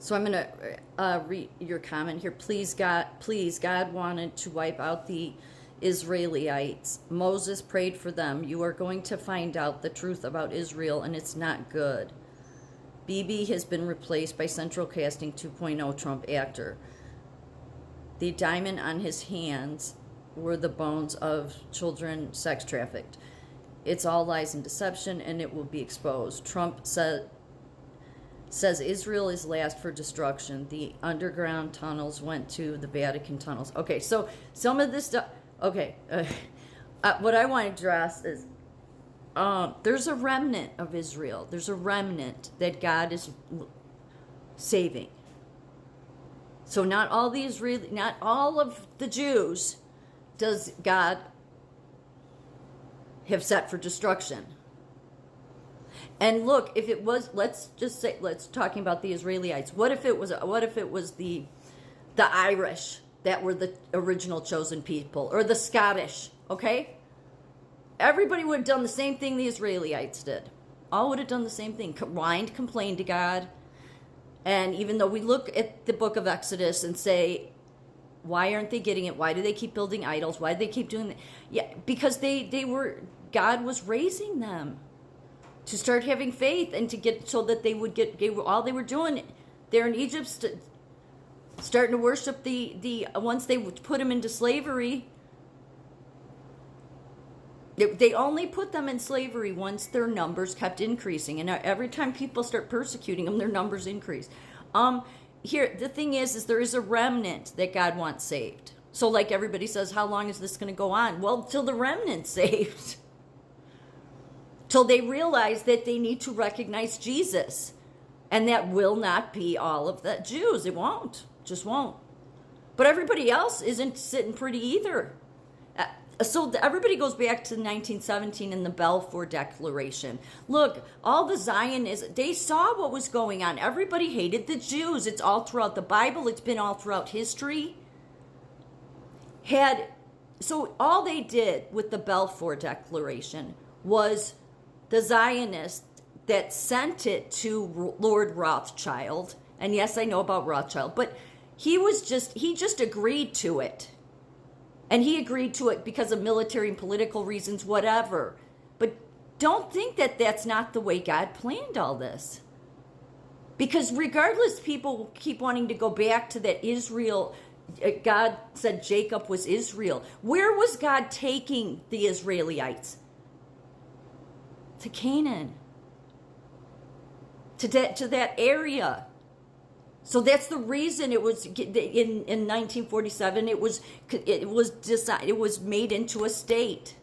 So I'm going to read your comment here. Please, God wanted to wipe out the Israelites. Moses prayed for them. You are going to find out the truth about Israel, and it's not good. BB has been replaced by Central Casting 2.0 Trump actor. The diamond on his hands were the bones of children sex trafficked. It's all lies and deception, and it will be exposed. Trump says Israel is last for destruction. The underground tunnels went to the Vatican tunnels. Okay, so some of this stuff. Okay, what I want to address is there's a remnant of Israel. There's a remnant that God is saving. So not all of the Jews does God have set for destruction. And look, if it was, let's talking about the Israelites. What if it was the Irish that were the original chosen people, or the Scottish? Okay, everybody would have done the same thing the Israelites did. All would have done the same thing. Whined, complained to God. And even though we look at the book of Exodus and say, why aren't they getting it? Why do they keep building idols? Why do they keep doing that? Yeah, because God was raising them to start having faith and to get, so that they would get, all they were doing there in Egypt, starting to worship the once they put them into slavery. They only put them in slavery once their numbers kept increasing. And every time people start persecuting them, their numbers increase. Here, the thing is there is a remnant that God wants saved. So like everybody says, how long is this going to go on? Well, till the remnant's saved. Till they realize that they need to recognize Jesus. And that will not be all of the Jews. It won't. Just won't. But everybody else isn't sitting pretty either. So everybody goes back to 1917 in the Balfour Declaration. Look, all the Zionists, they saw what was going on. Everybody hated the Jews. It's all throughout the Bible. It's been all throughout history. So all they did with the Balfour Declaration was the Zionists that sent it to Lord Rothschild. And yes, I know about Rothschild, but he just agreed to it. And he agreed to it because of military and political reasons, whatever. But don't think that that's not the way God planned all this. Because regardless, people keep wanting to go back to that Israel. God said Jacob was Israel. Where was God taking the Israelites? To Canaan. To that area. So that's the reason it was in 1947. It was made into a state.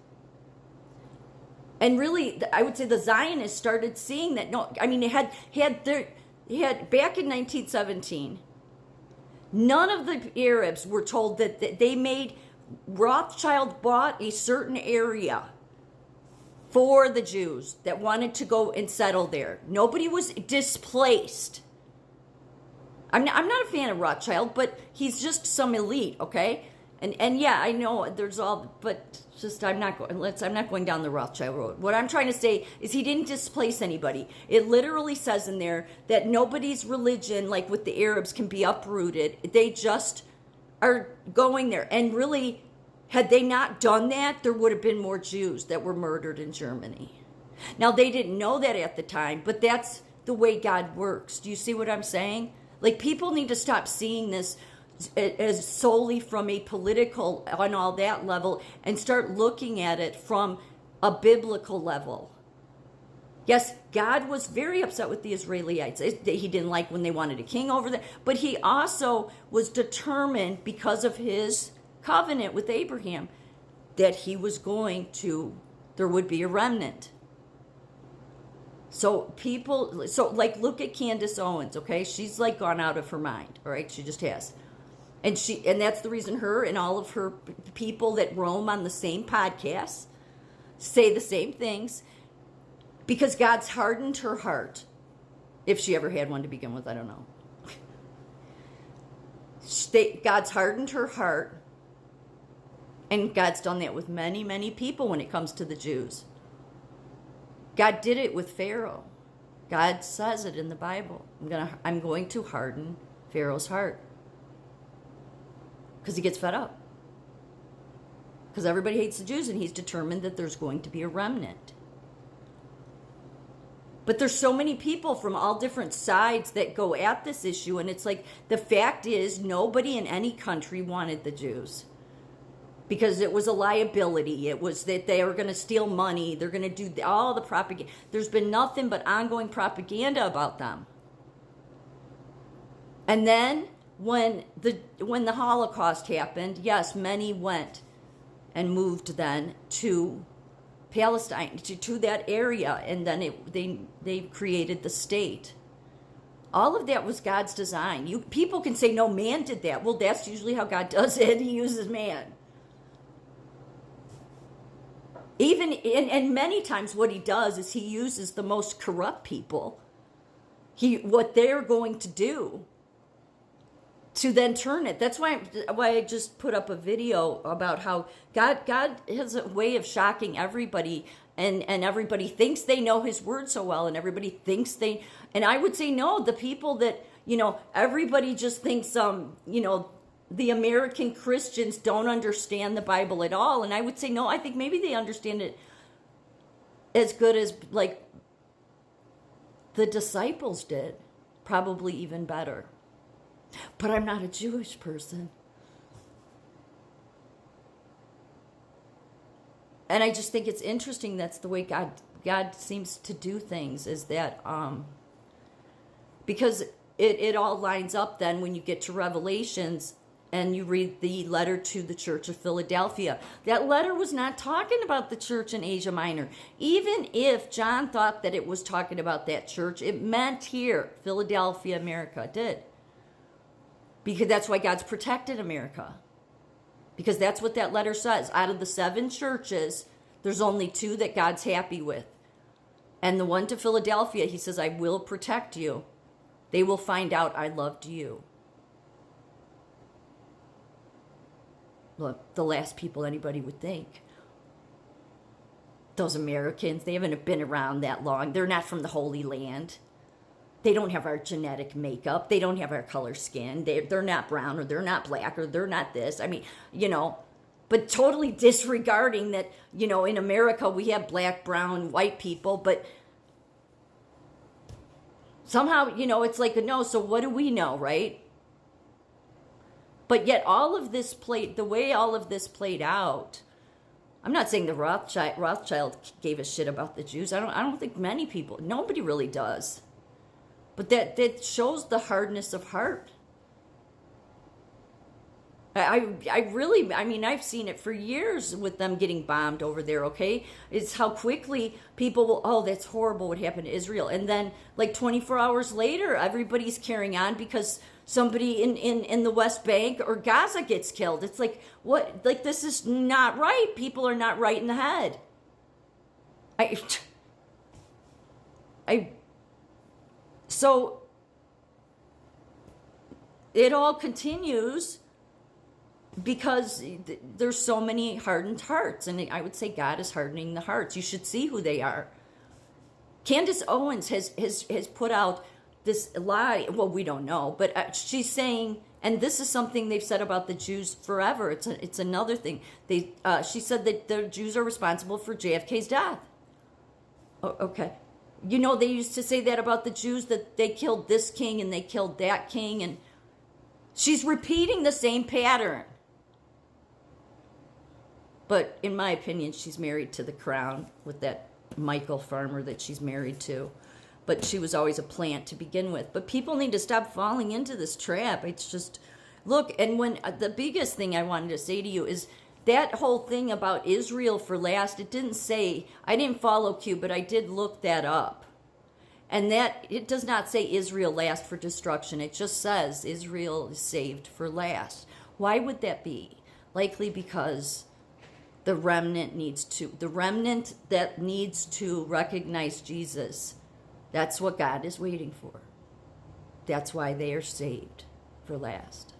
And really, I would say the Zionists started seeing that. No, I mean, it had back in 1917. None of the Arabs were told that they made. Rothschild bought a certain area for the Jews that wanted to go and settle there. Nobody was displaced. I'm not a fan of Rothschild, but he's just some elite, okay? And yeah, I know there's all, but just I'm not going down the Rothschild road. What I'm trying to say is he didn't displace anybody. It literally says in there that nobody's religion, like with the Arabs, can be uprooted. They just are going there. And really, had they not done that, there would have been more Jews that were murdered in Germany. Now, they didn't know that at the time, but that's the way God works. Do you see what I'm saying? Like, people need to stop seeing this as solely from a political on all that level and start looking at it from a biblical level. Yes, God was very upset with the Israelites. He didn't like when they wanted a king over there, but he also was determined because of his covenant with Abraham that there would be a remnant. So look at Candace Owens, okay? She's like gone out of her mind, all right? She just has. And that's the reason her and all of her people that roam on the same podcasts say the same things, because God's hardened her heart. If she ever had one to begin with, I don't know. God's hardened her heart, and God's done that with many, many people when it comes to the Jews. God did it with Pharaoh. God says it in the Bible. I'm going to harden Pharaoh's heart. Because he gets fed up. Because everybody hates the Jews, and he's determined that there's going to be a remnant. But there's so many people from all different sides that go at this issue, and it's like, the fact is, nobody in any country wanted the Jews. Because it was a liability. It was that they were going to steal money. They're going to do all the propaganda. There's been nothing but ongoing propaganda about them. And then when the Holocaust happened, yes, many went and moved then to Palestine, to that area, and then they created the state. All of that was God's design. People can say, no, man did that. Well, that's usually how God does it. He uses man. Even and many times what he does is he uses the most corrupt people. What they're going to do to then turn it. That's why I just put up a video about how God has a way of shocking everybody, and everybody thinks they know his word so well, and everybody thinks and I would say no, the people that, everybody just thinks the American Christians don't understand the Bible at all. And I would say no, I think maybe they understand it as good as like the disciples did, probably even better. But I'm not a Jewish person. And I just think it's interesting, that's the way God seems to do things, is that because it all lines up then when you get to Revelations and you read the letter to the church of Philadelphia. That letter was not talking about the church in Asia Minor. Even if John thought that it was talking about that church, it meant here, Philadelphia, America. It did. Because that's why God's protected America. Because that's what that letter says. Out of the 7 churches, there's only 2 that God's happy with. And the one to Philadelphia, he says, I will protect you. They will find out I loved you. Look, the last people anybody would think. Those Americans, they haven't been around that long. They're not from the Holy Land. They don't have our genetic makeup. They don't have our color skin. They're not brown, or they're not black, or they're not this. I mean, but totally disregarding that, in America we have black, brown, white people, but somehow, it's like no, so what do we know, right? But yet the way all of this played out, I'm not saying the Rothschild gave a shit about the Jews. I don't think many people, nobody really does. But that shows the hardness of heart. I've seen it for years with them getting bombed over there, okay? It's how quickly people will, oh, that's horrible what happened to Israel. And then, like 24 hours later, everybody's carrying on because somebody in the West Bank or Gaza gets killed. It's like, what? Like, this is not right. People are not right in the head. So it all continues because there's so many hardened hearts, and I would say God is hardening the hearts. You should see who they are. Candace Owens has put out this lie. Well, we don't know, but she's saying, and this is something they've said about the Jews forever. It's another thing. She said that the Jews are responsible for JFK's death. Oh, okay. They used to say that about the Jews, that they killed this king and they killed that king, and she's repeating the same pattern. But in my opinion, she's married to the crown with that Michael farmer that she's married to. But she was always a plant to begin with. But people need to stop falling into this trap. It's just, look, and when the biggest thing I wanted to say to you is that whole thing about Israel for last, it didn't say, I didn't follow Q, but I did look that up. And that, it does not say Israel last for destruction. It just says Israel is saved for last. Why would that be? Likely because the remnant that needs to recognize Jesus, that's what God is waiting for. That's why they are saved for last.